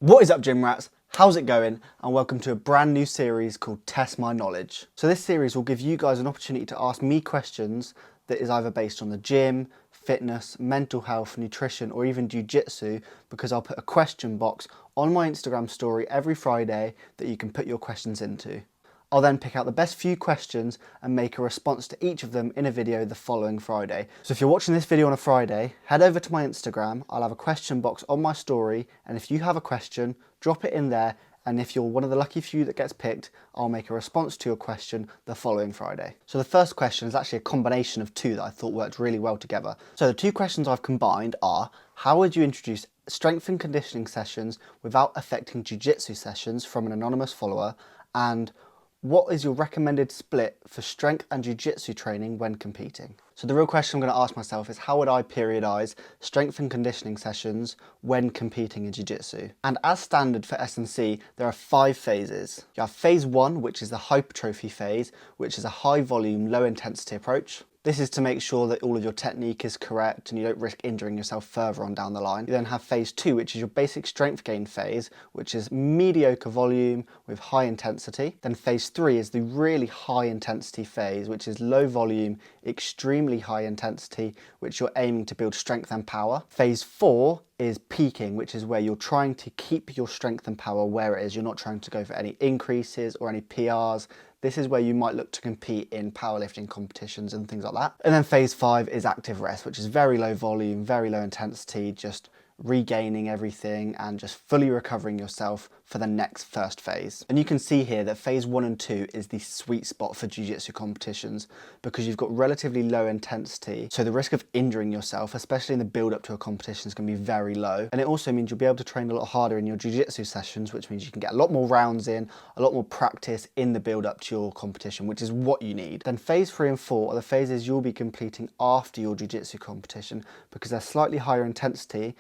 What is up, gym rats? How's it going? And welcome to a brand new series called Test My Knowledge. So this series will give you guys an opportunity to ask me questions that is either based on the gym, fitness, mental health, nutrition, or even jiu-jitsu, because I'll put a question box on my Instagram story every Friday that you can put your questions into. I'll then pick out the best few questions and make a response to each of them in a video the following Friday. So if you're watching this video on a Friday, head over to my Instagram. I'll have a question box on my story, and if you have a question, drop it in there, and if you're one of the lucky few that gets picked, I'll make a response to your question the following Friday. So the first question is actually a combination of two that I thought worked really well together. So the two questions I've combined are, how would you introduce strength and conditioning sessions without affecting jiu-jitsu sessions from an anonymous follower, and what is your recommended split for strength and jiu-jitsu training when competing? So the real question I'm going to ask myself is, how would I periodise strength and conditioning sessions when competing in jiu-jitsu? And as standard for S&C, there are 5 phases. You have phase 1, which is the hypertrophy phase, which is a high volume, low intensity approach. This is to make sure that all of your technique is correct and you don't risk injuring yourself further on down the line. You then have phase 2, which is your basic strength gain phase, which is mediocre volume with high intensity. Then phase 3 is the really high intensity phase, which is low volume, extremely high intensity, which you're aiming to build strength and power. Phase 4 is peaking, which is where you're trying to keep your strength and power where it is. You're not trying to go for any increases or any PRs. This is where you might look to compete in powerlifting competitions and things like that. And then phase 5 is active rest, which is very low volume, very low intensity, just regaining everything and just fully recovering yourself for the next first phase. And you can see here that phase 1 and 2 is the sweet spot for jiu-jitsu competitions because you've got relatively low intensity, so the risk of injuring yourself, especially in the build up to a competition, is going to be very low. And it also means you'll be able to train a lot harder in your jiu-jitsu sessions, which means you can get a lot more rounds in, a lot more practice in the build up to your competition, which is what you need. Then phase 3 and 4 are the phases you'll be completing after your jiu-jitsu competition because they're slightly higher intensity,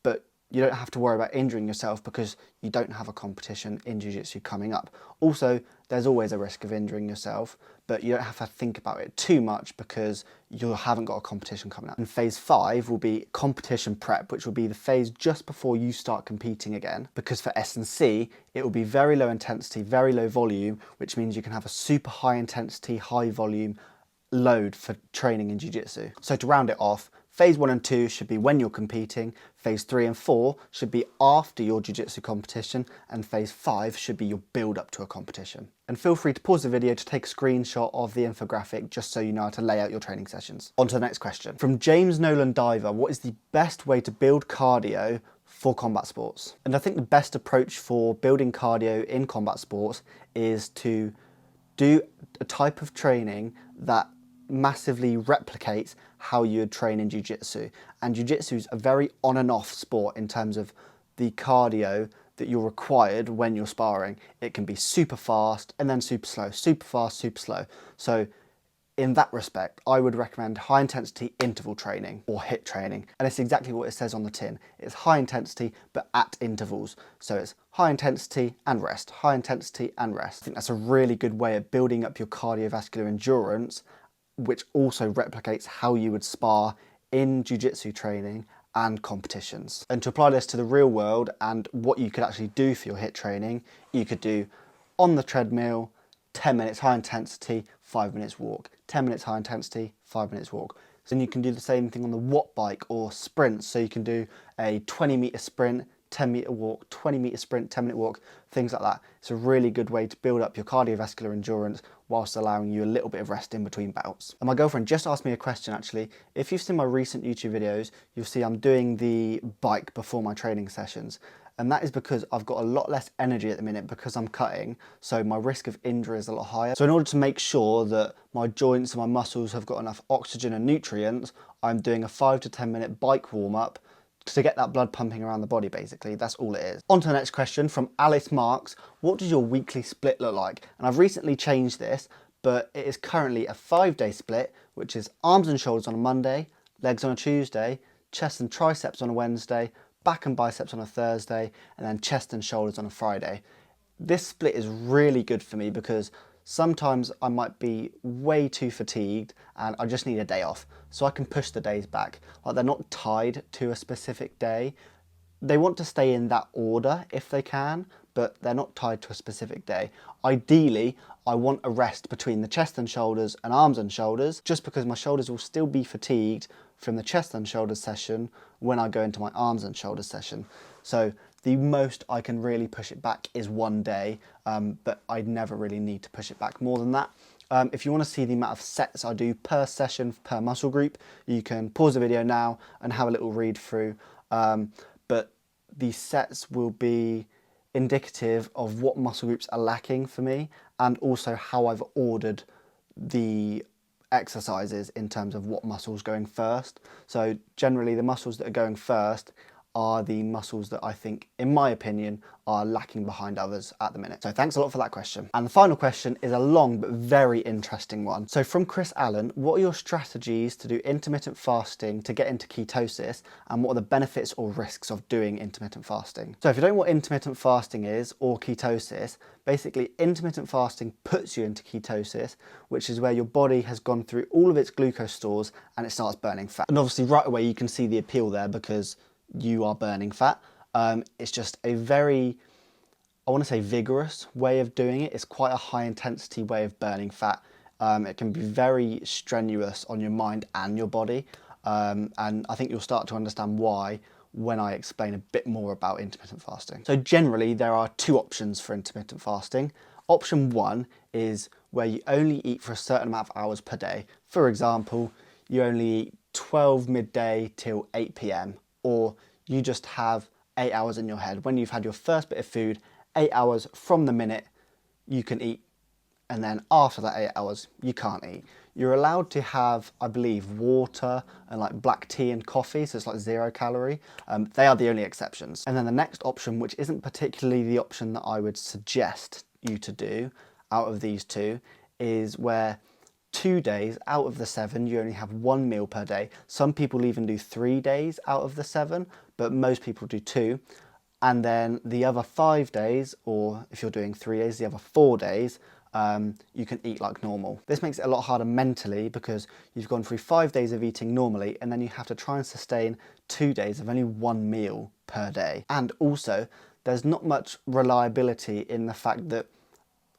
but you don't have to worry about injuring yourself because you don't have a competition in jiu-jitsu coming up. Also, there's always a risk of injuring yourself, but you don't have to think about it too much because you haven't got a competition coming up. And phase 5 will be competition prep, which will be the phase just before you start competing again. Because for S&C, it will be very low intensity, very low volume, which means you can have a super high intensity, high volume load for training in jiu-jitsu. So to round it off, phase 1 and 2 should be when you're competing, phase 3 and 4 should be after your jiu-jitsu competition, and phase 5 should be your build up to a competition. And feel free to pause the video to take a screenshot of the infographic just so you know how to lay out your training sessions. On to the next question. From James Nolan Diver, what is the best way to build cardio for combat sports? And I think the best approach for building cardio in combat sports is to do a type of training that massively replicates how you would train in jiu-jitsu. And jiu-jitsu is a very on and off sport in terms of the cardio that you're required when you're sparring. It can be super fast and then super slow, super fast, super slow. So in that respect, I would recommend high intensity interval training or HIIT training. And it's exactly what it says on the tin. It's high intensity, but at intervals. So it's high intensity and rest, high intensity and rest. I think that's a really good way of building up your cardiovascular endurance, which also replicates how you would spar in jiu-jitsu training and competitions. And to apply this to the real world and what you could actually do for your HIIT training, you could do on the treadmill, 10 minutes high intensity, 5 minutes walk, 10 minutes high intensity, 5 minutes walk. So then you can do the same thing on the watt bike or sprints. So you can do a 20-meter sprint, 10-meter walk, 20-meter sprint, 10-minute walk, things like that. It's a really good way to build up your cardiovascular endurance whilst allowing you a little bit of rest in between bouts. And my girlfriend just asked me a question actually. If you've seen my recent YouTube videos, you'll see I'm doing the bike before my training sessions. And that is because I've got a lot less energy at the minute because I'm cutting, so my risk of injury is a lot higher. So in order to make sure that my joints and my muscles have got enough oxygen and nutrients, I'm doing a 5 to 10 minute bike warm up to get that blood pumping around the body, basically. That's all it is. On to the next question from Alice Marks. What does your weekly split look like? And I've recently changed this, but it is currently a 5-day split, which is arms and shoulders on a Monday, legs on a Tuesday, chest and triceps on a Wednesday, back and biceps on a Thursday, and then chest and shoulders on a Friday. This split is really good for me because sometimes I might be way too fatigued and I just need a day off. So I can push the days back. Like, they're not tied to a specific day. they want to stay in that order if they can, but they're not tied to a specific day. Ideally, I want a rest between the chest and shoulders and arms and shoulders, just because my shoulders will still be fatigued from the chest and shoulders session when I go into my arms and shoulders session. So the most I can really push it back is 1 day, but I never really need to push it back more than that. If you want to see the amount of sets I do per session, per muscle group, you can pause the video now and have a little read through. But the sets will be indicative of what muscle groups are lacking for me, and also how I've ordered the exercises in terms of what muscles going first. So generally the muscles that are going first are the muscles that I think, in my opinion, are lacking behind others at the minute. So thanks a lot for that question. And the final question is a long but very interesting one. So from Chris Allen, what are your strategies to do intermittent fasting to get into ketosis, and what are the benefits or risks of doing intermittent fasting? So if you don't know what intermittent fasting is, or ketosis, basically intermittent fasting puts you into ketosis, which is where your body has gone through all of its glucose stores and it starts burning fat. And obviously right away you can see the appeal there, because you are burning fat. It's just a very, I want to say, vigorous way of doing it. It's quite a high intensity way of burning fat. It can be very strenuous on your mind and your body. And I think you'll start to understand why when I explain a bit more about intermittent fasting. So generally there are two options for intermittent fasting. Option one is where you only eat for a certain amount of hours per day. For example, you only eat 12 midday till 8 p.m. or you just have 8 hours in your head. When you've had your first bit of food, 8 hours from the minute you can eat, and then after that 8 hours you can't eat. You're allowed to have, I believe, water and like black tea and coffee, so it's like 0 calorie. They are the only exceptions. And then the next option, which isn't particularly the option that I would suggest you to do out of these two, is where 2 days out of the 7 you only have 1 meal per day. Some people even do 3 days out of the 7, but most people do 2. And then the other 5 days, or if you're doing 3 days, the other 4 days, you can eat like normal. This makes it a lot harder mentally, because you've gone through 5 days of eating normally and then you have to try and sustain 2 days of only 1 meal per day. And also there's not much reliability in the fact that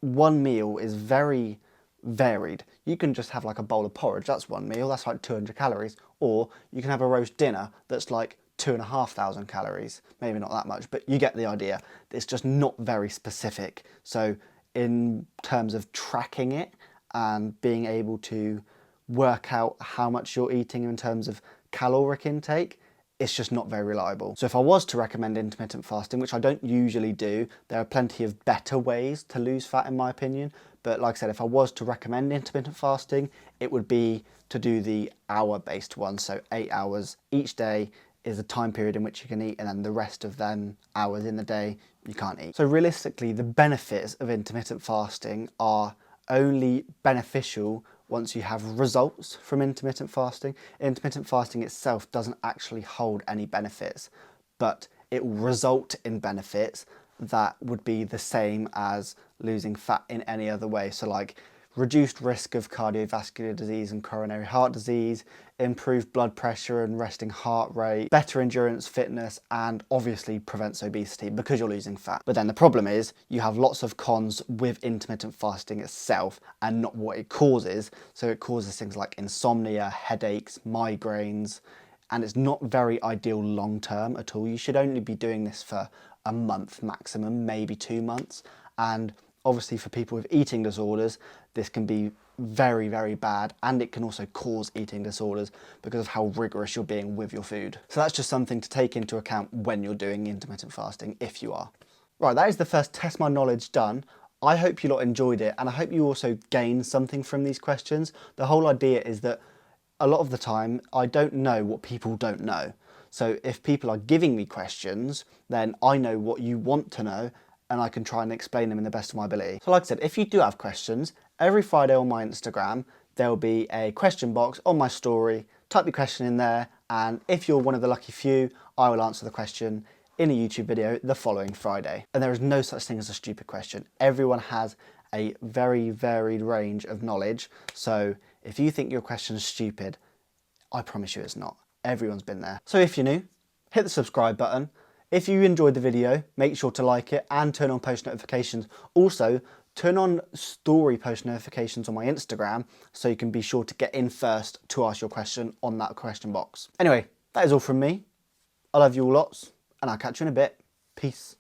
one meal is very varied. You can just have like a bowl of porridge, that's one meal, that's like 200 calories, or you can have a roast dinner that's like 2,500 calories, maybe not that much, but you get the idea. It's just not very specific. So in terms of tracking it and being able to work out how much you're eating in terms of caloric intake, it's just not very reliable. So if I was to recommend intermittent fasting, which I don't usually do, there are plenty of better ways to lose fat in my opinion. But like I said, if I was to recommend intermittent fasting, it would be to do the hour-based one. So 8 hours each day is a time period in which you can eat, and then the rest of them hours in the day you can't eat. So realistically, the benefits of intermittent fasting are only beneficial once you have results from intermittent fasting. Intermittent fasting itself doesn't actually hold any benefits, but it will result in benefits that would be the same as losing fat in any other way. So like reduced risk of cardiovascular disease and coronary heart disease, improved blood pressure and resting heart rate, better endurance, fitness, and obviously prevents obesity because you're losing fat. But then the problem is you have lots of cons with intermittent fasting itself and not what it causes. So it causes things like insomnia, headaches, migraines, and it's not very ideal long term at all. You should only be doing this for a month maximum, maybe 2 months. And obviously for people with eating disorders, this can be very, very bad, and it can also cause eating disorders because of how rigorous you're being with your food. So that's just something to take into account when you're doing intermittent fasting, if you are. Right, that is the first Test My Knowledge done. I hope you lot enjoyed it, and I hope you also gained something from these questions. The whole idea is that a lot of the time, I don't know what people don't know. So if people are giving me questions, then I know what you want to know, and I can try and explain them in the best of my ability. So like I said, if you do have questions, every Friday on my Instagram, there'll be a question box on my story. Type your question in there, and if you're one of the lucky few, I will answer the question in a YouTube video the following Friday. And there is no such thing as a stupid question. Everyone has a very varied range of knowledge. So if you think your question is stupid, I promise you it's not. Everyone's been there. So if you're new, hit the subscribe button. If you enjoyed the video, make sure to like it and turn on post notifications. Also, turn on story post notifications on my Instagram so you can be sure to get in first to ask your question on that question box. Anyway, that is all from me. I love you all lots, and I'll catch you in a bit. Peace.